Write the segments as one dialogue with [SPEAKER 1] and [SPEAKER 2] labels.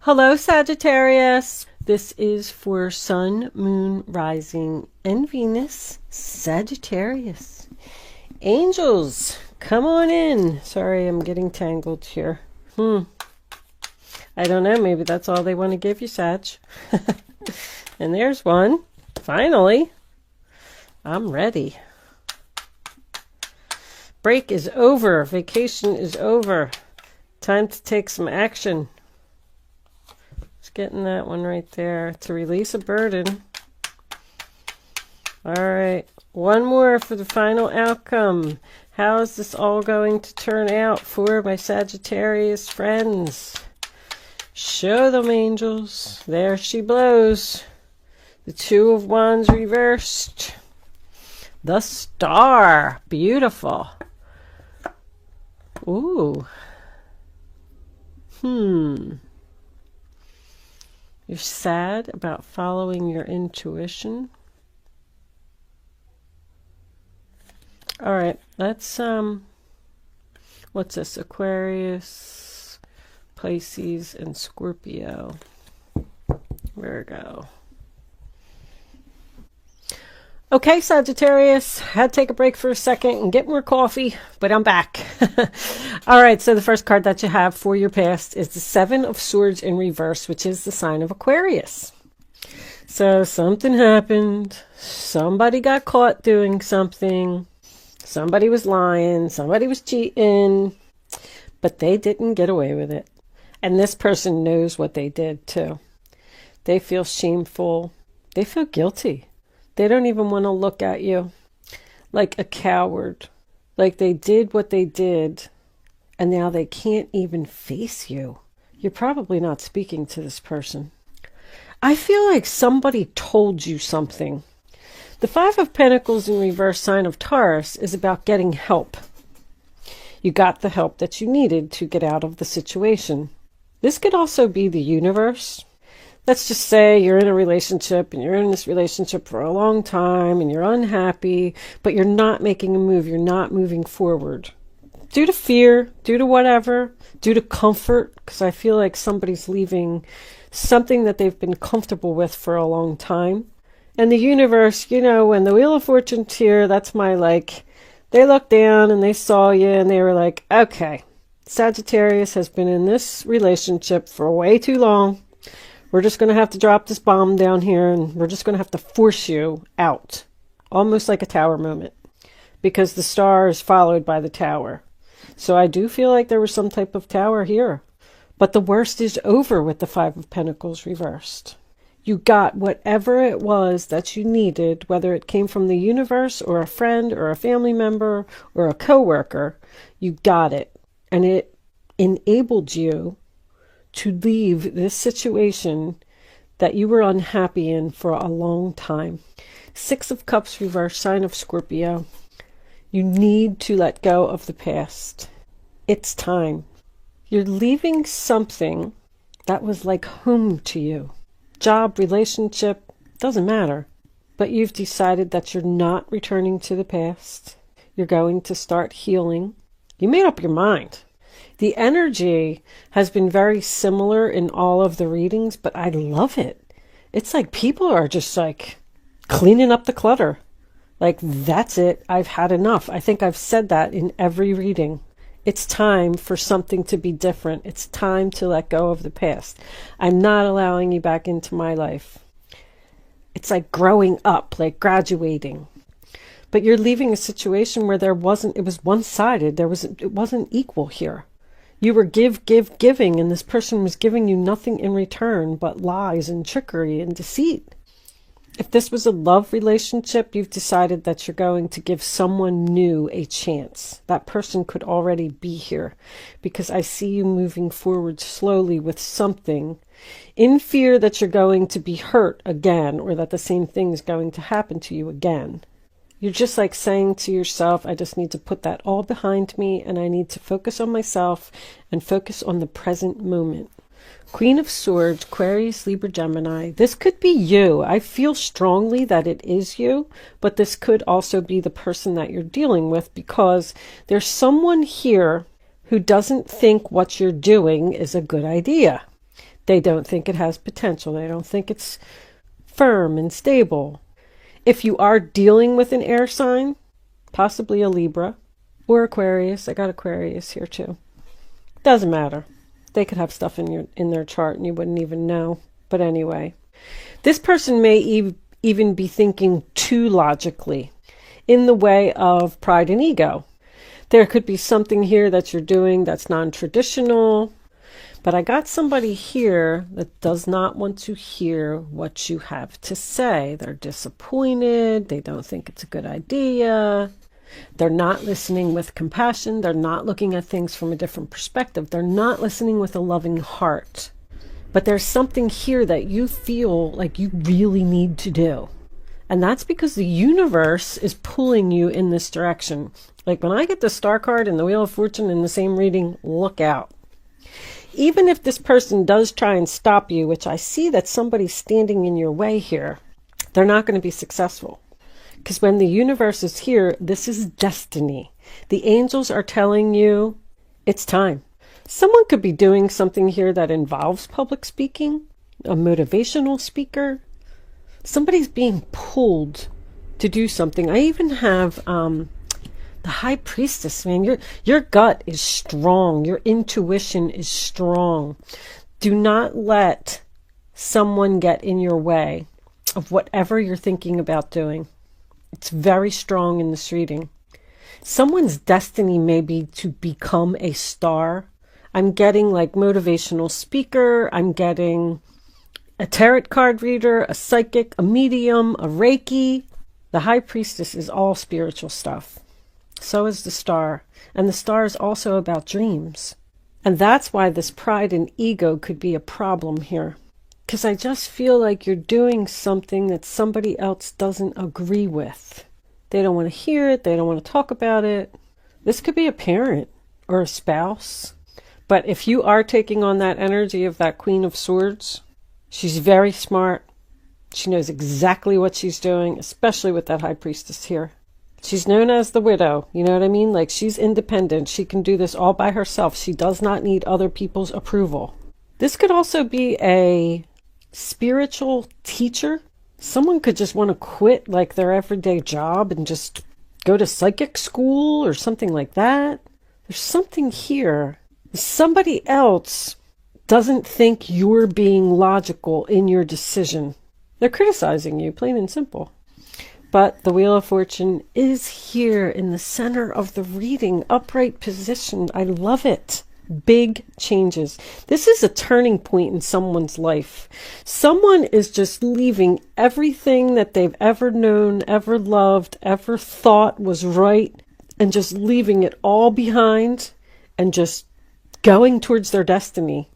[SPEAKER 1] Hello, Sagittarius. This is for Sun, Moon, Rising, and Venus, Sagittarius. Angels, come on in. Sorry, I'm getting tangled here. I don't know. Maybe that's all they want to give you, Sag. And there's one. Finally. I'm ready. Break is over. Vacation is over. Time to take some action. Just getting that one right there. To release a burden. All right. One more for the final outcome. How is this all going to turn out for my Sagittarius friends? Show them, angels. There she blows. The Two of Wands reversed. The Star. Beautiful. Ooh. You're sad about following your intuition. All right, let's what's this? Aquarius, Pisces, and Scorpio. Virgo. Okay, Sagittarius, had to take a break for a second and get more coffee, but I'm back. All right, so the first card that you have for your past is the Seven of Swords in reverse, which is the sign of Aquarius. So something happened. Somebody got caught doing something. Somebody was lying. Somebody was cheating. But they didn't get away with it. And this person knows what they did, too. They feel shameful. They feel guilty. They don't even want to look at you like a coward. Like they did what they did, and now they can't even face you. You're probably not speaking to this person. I feel like somebody told you something. The Five of Pentacles in reverse, sign of Taurus, is about getting help. You got the help that you needed to get out of the situation. This could also be the universe. Let's just say you're in a relationship and you're in this relationship for a long time and you're unhappy, but you're not making a move. You're not moving forward. Due to fear, due to whatever, due to comfort, because I feel like somebody's leaving something that they've been comfortable with for a long time. And the universe, you know, when the Wheel of Fortune's here, that's my they looked down and they saw you and they were like, okay, Sagittarius has been in this relationship for way too long. We're just going to have to drop this bomb down here and we're just going to have to force you out. Almost like a tower moment. Because the star is followed by the tower. So I do feel like there was some type of tower here. But the worst is over with the Five of Pentacles reversed. You got whatever it was that you needed, whether it came from the universe or a friend or a family member or a coworker. You got it. And it enabled you to leave this situation that you were unhappy in for a long time. Six of Cups reverse, sign of Scorpio. You need to let go of the past. It's time. You're leaving something that was like home to you. Job, relationship, doesn't matter. But you've decided that you're not returning to the past. You're going to start healing. You made up your mind. The energy has been very similar in all of the readings, but I love it. It's like people are just like cleaning up the clutter. Like, that's it. I've had enough. I think I've said that in every reading. It's time for something to be different. It's time to let go of the past. I'm not allowing you back into my life. It's like growing up, like graduating. But you're leaving a situation where it was one-sided. It wasn't equal here. You were giving, and this person was giving you nothing in return but lies and trickery and deceit. If this was a love relationship, you've decided that you're going to give someone new a chance. That person could already be here because I see you moving forward slowly with something in fear that you're going to be hurt again or that the same thing is going to happen to you again. You're just like saying to yourself, I just need to put that all behind me and I need to focus on myself and focus on the present moment. Queen of Swords, Aquarius, Libra, Gemini. This could be you. I feel strongly that it is you, but this could also be the person that you're dealing with because there's someone here who doesn't think what you're doing is a good idea. They don't think it has potential. They don't think it's firm and stable. If you are dealing with an air sign, possibly a Libra or Aquarius, I got Aquarius here too. Doesn't matter. They could have stuff in their chart and you wouldn't even know. But anyway, this person may even be thinking too logically in the way of pride and ego. There could be something here that you're doing that's non-traditional, but I got somebody here that does not want to hear what you have to say. They're disappointed. They don't think it's a good idea. They're not listening with compassion. They're not looking at things from a different perspective. They're not listening with a loving heart. But there's something here that you feel like you really need to do. And that's because the universe is pulling you in this direction. Like when I get the star card and the Wheel of Fortune in the same reading, look out. Even if this person does try and stop you, which I see that somebody's standing in your way here, they're not going to be successful. Because when the universe is here, this is destiny. The angels are telling you it's time. Someone could be doing something here that involves public speaking, a motivational speaker. Somebody's being pulled to do something. I even have the High Priestess, man. Your gut is strong. Your intuition is strong. Do not let someone get in your way of whatever you're thinking about doing. It's very strong in this reading. Someone's destiny may be to become a star. I'm getting like motivational speaker. I'm getting a tarot card reader, a psychic, a medium, a Reiki. The High Priestess is all spiritual stuff. So is the star. And the star is also about dreams. And that's why this pride and ego could be a problem here. Because I just feel like you're doing something that somebody else doesn't agree with. They don't want to hear it. They don't want to talk about it. This could be a parent or a spouse. But if you are taking on that energy of that Queen of Swords, she's very smart. She knows exactly what she's doing, especially with that High Priestess here. She's known as the widow. You know what I mean? Like she's independent. She can do this all by herself. She does not need other people's approval. This could also be a spiritual teacher. Someone could just want to quit like their everyday job and just go to psychic school or something like that. There's something here. Somebody else doesn't think you're being logical in your decision. They're criticizing you, plain and simple. But the Wheel of Fortune is here in the center of the reading, upright positioned. I love it. Big changes. This is a turning point in someone's life. Someone is just leaving everything that they've ever known, ever loved, ever thought was right, and just leaving it all behind and just going towards their destiny,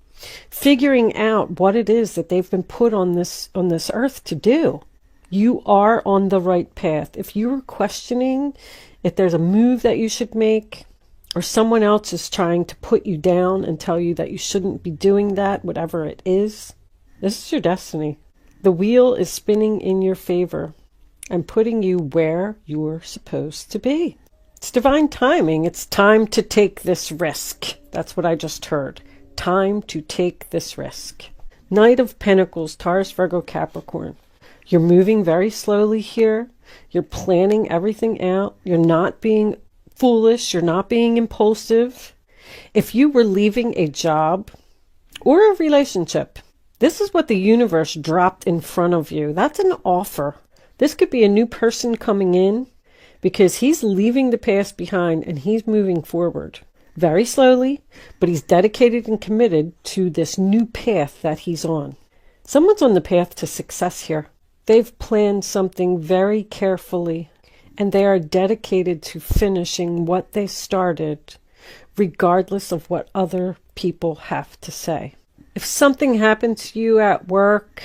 [SPEAKER 1] figuring out what it is that they've been put on this earth to do. You are on the right path. If you were questioning if there's a move that you should make, or someone else is trying to put you down and tell you that you shouldn't be doing that, whatever it is, this is your destiny. The wheel is spinning in your favor and putting you where you're supposed to be. It's divine timing. It's time to take this risk. That's what I just heard. Time to take this risk. Knight of Pentacles, Taurus, Virgo, Capricorn. You're moving very slowly here. You're planning everything out. You're not being foolish. You're not being impulsive. If you were leaving a job or a relationship, this is what the universe dropped in front of you. That's an offer. This could be a new person coming in because he's leaving the past behind and he's moving forward very slowly, but he's dedicated and committed to this new path that he's on. Someone's on the path to success here. They've planned something very carefully, and they are dedicated to finishing what they started, regardless of what other people have to say. If something happened to you at work,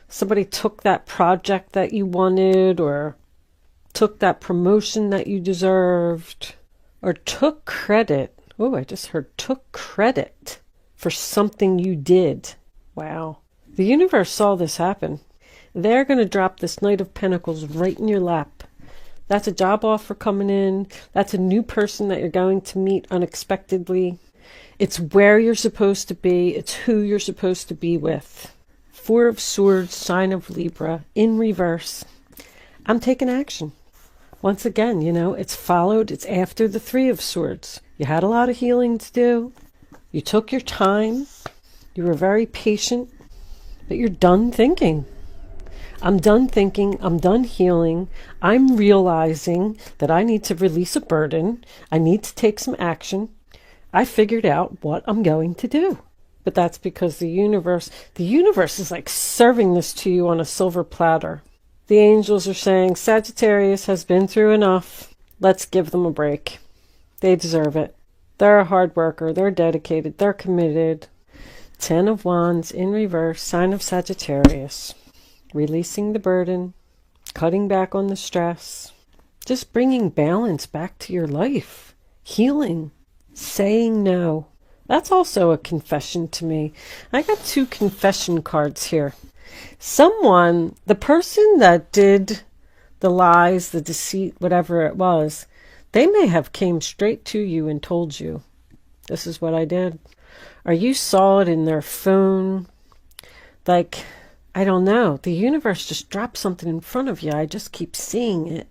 [SPEAKER 1] somebody took that project that you wanted, or took that promotion that you deserved, or took credit. Oh, I just heard took credit for something you did. Wow. The universe saw this happen. They're going to drop this Knight of Pentacles right in your lap. That's a job offer coming in. That's a new person that you're going to meet unexpectedly. It's where you're supposed to be. It's who you're supposed to be with. Four of Swords, sign of Libra, in reverse. I'm taking action. Once again, it's followed. It's after the Three of Swords. You had a lot of healing to do. You took your time. You were very patient. But you're done thinking. I'm done thinking. I'm done healing. I'm realizing that I need to release a burden. I need to take some action. I figured out what I'm going to do. But that's because the universe is like serving this to you on a silver platter. The angels are saying, Sagittarius has been through enough. Let's give them a break. They deserve it. They're a hard worker. They're dedicated. They're committed. 10 of Wands in reverse, sign of Sagittarius. Releasing the burden, cutting back on the stress, just bringing balance back to your life. Healing, saying no. That's also a confession to me. I got 2 confession cards here. Someone, the person that did the lies, the deceit, whatever it was, they may have came straight to you and told you, this is what I did. Or you saw it in their phone. Like, I don't know. The universe just dropped something in front of you. I just keep seeing it.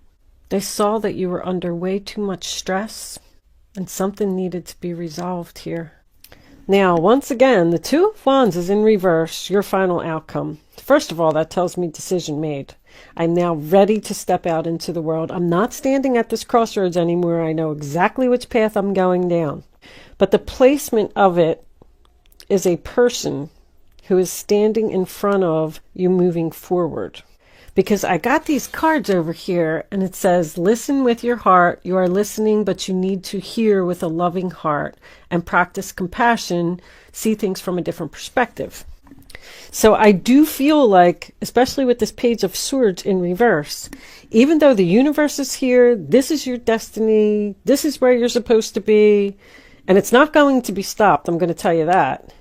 [SPEAKER 1] They saw that you were under way too much stress and something needed to be resolved here. Now, once again, the Two of Wands is in reverse, your final outcome. First of all, that tells me decision made. I'm now ready to step out into the world. I'm not standing at this crossroads anymore. I know exactly which path I'm going down. But the placement of it is a person who is standing in front of you moving forward. Because I got these cards over here and it says, listen with your heart. You are listening, but you need to hear with a loving heart and practice compassion, see things from a different perspective. So I do feel like, especially with this Page of Swords in reverse, even though the universe is here, this is your destiny, this is where you're supposed to be, and it's not going to be stopped, I'm going to tell you that.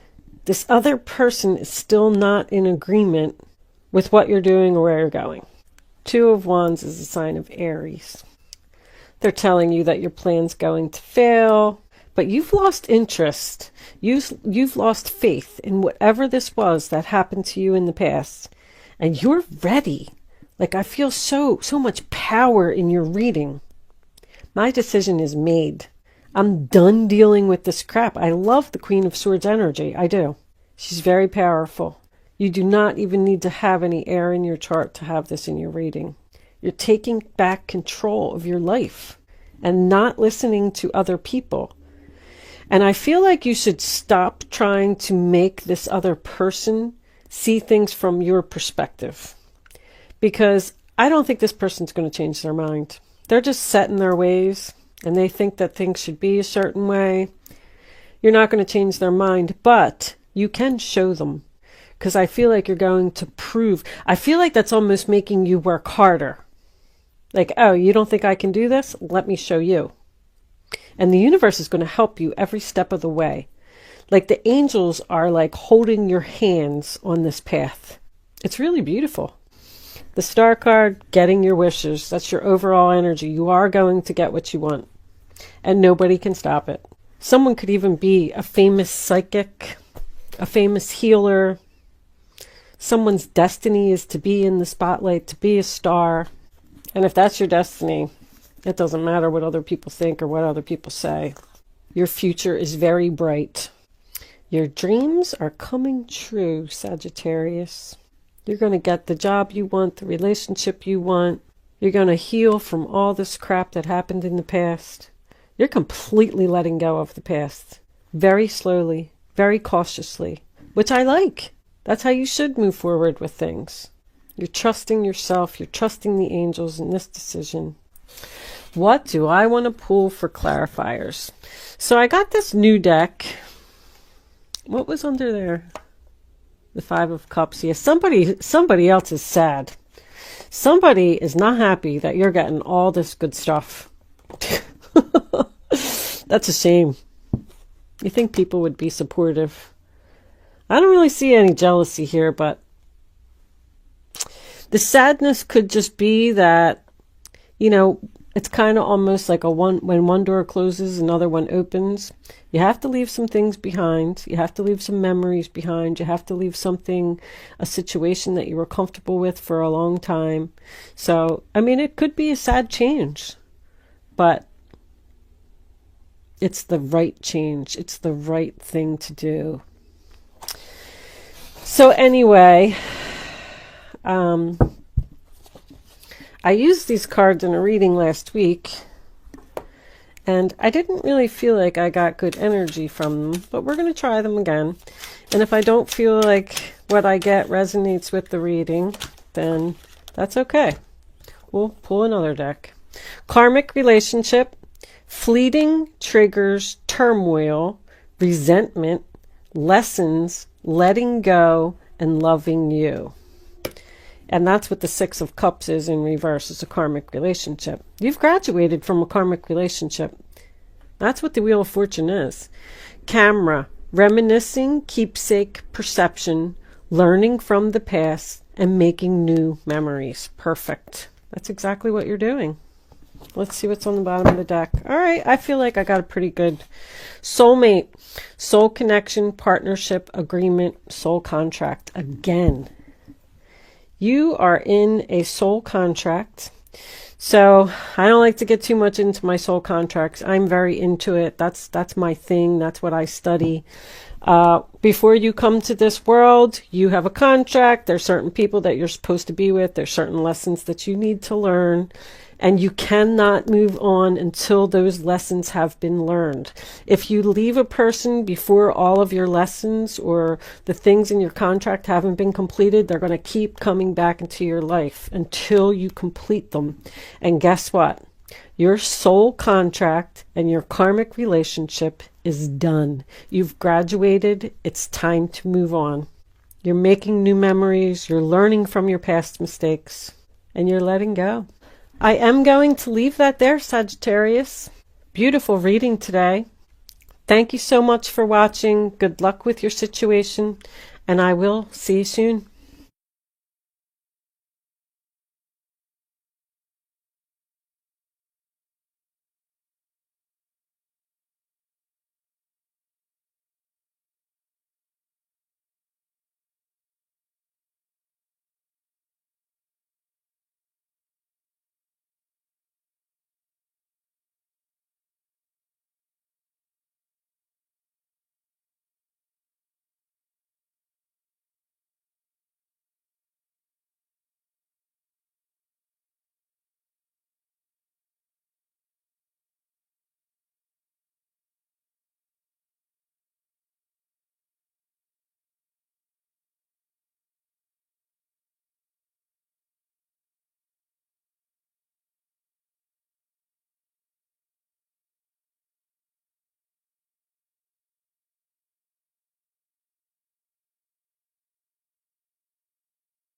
[SPEAKER 1] This other person is still not in agreement with what you're doing or where you're going. Two of Wands is a sign of Aries. They're telling you that your plan's going to fail, but you've lost interest. You've lost faith in whatever this was that happened to you in the past. And you're ready. Like, I feel so much power in your reading. My decision is made. I'm done dealing with this crap. I love the Queen of Swords energy. I do. She's very powerful. You do not even need to have any air in your chart to have this in your reading. You're taking back control of your life and not listening to other people. And I feel like you should stop trying to make this other person see things from your perspective. Because I don't think this person's going to change their mind. They're just set in their ways and they think that things should be a certain way. You're not going to change their mind, but you can show them. Because I feel like you're going to prove. I feel like that's almost making you work harder. Like, oh, you don't think I can do this? Let me show you. And the universe is going to help you every step of the way. Like the angels are like holding your hands on this path. It's really beautiful. The Star card, getting your wishes. That's your overall energy. You are going to get what you want. And nobody can stop it. Someone could even be a famous psychic, a famous healer. Someone's destiny is to be in the spotlight, to be a star. And if that's your destiny, it doesn't matter what other people think or what other people say. Your future is very bright. Your dreams are coming true, Sagittarius. You're going to get the job you want, the relationship you want. You're going to heal from all this crap that happened in the past. You're completely letting go of the past. Very slowly, very cautiously, which I like. That's how you should move forward with things. You're trusting yourself. You're trusting the angels in this decision. What do I want to pull for clarifiers? So I got this new deck. What was under there? The Five of Cups. Yeah, somebody else is sad. Somebody is not happy that you're getting all this good stuff. That's a shame. You think people would be supportive. I don't really see any jealousy here, but the sadness could just be that, you know, it's kind of almost like when one door closes, another one opens. You have to leave some things behind. You have to leave some memories behind. You have to leave something, a situation that you were comfortable with for a long time. So, I mean, it could be a sad change, but it's the right change. It's the right thing to do. So anyway, I used these cards in a reading last week, and I didn't really feel like I got good energy from them, but we're going to try them again. And if I don't feel like what I get resonates with the reading, then that's okay. We'll pull another deck. Karmic relationship, fleeting triggers, turmoil, resentment, lessons, letting go, and loving you. And that's what the Six of Cups is in reverse. It's a karmic relationship. You've graduated from a karmic relationship. That's what the Wheel of Fortune is. Camera, reminiscing, keepsake, perception, learning from the past, and making new memories. Perfect. That's exactly what you're doing. Let's see what's on the bottom of the deck. All right, I feel like I got a pretty good soulmate, soul connection, partnership, agreement, soul contract. Again, you are in a soul contract. So I don't like to get too much into my soul contracts. I'm very into it. That's my thing. That's what I study. Before you come to this world, you have a contract. There's certain people that you're supposed to be with. There's certain lessons that you need to learn. And you cannot move on until those lessons have been learned. If you leave a person before all of your lessons or the things in your contract haven't been completed, they're going to keep coming back into your life until you complete them. And guess what? Your soul contract and your karmic relationship is done. You've graduated. It's time to move on. You're making new memories. You're learning from your past mistakes. And you're letting go. I am going to leave that there, Sagittarius. Beautiful reading today. Thank you so much for watching. Good luck with your situation, and I will see you soon.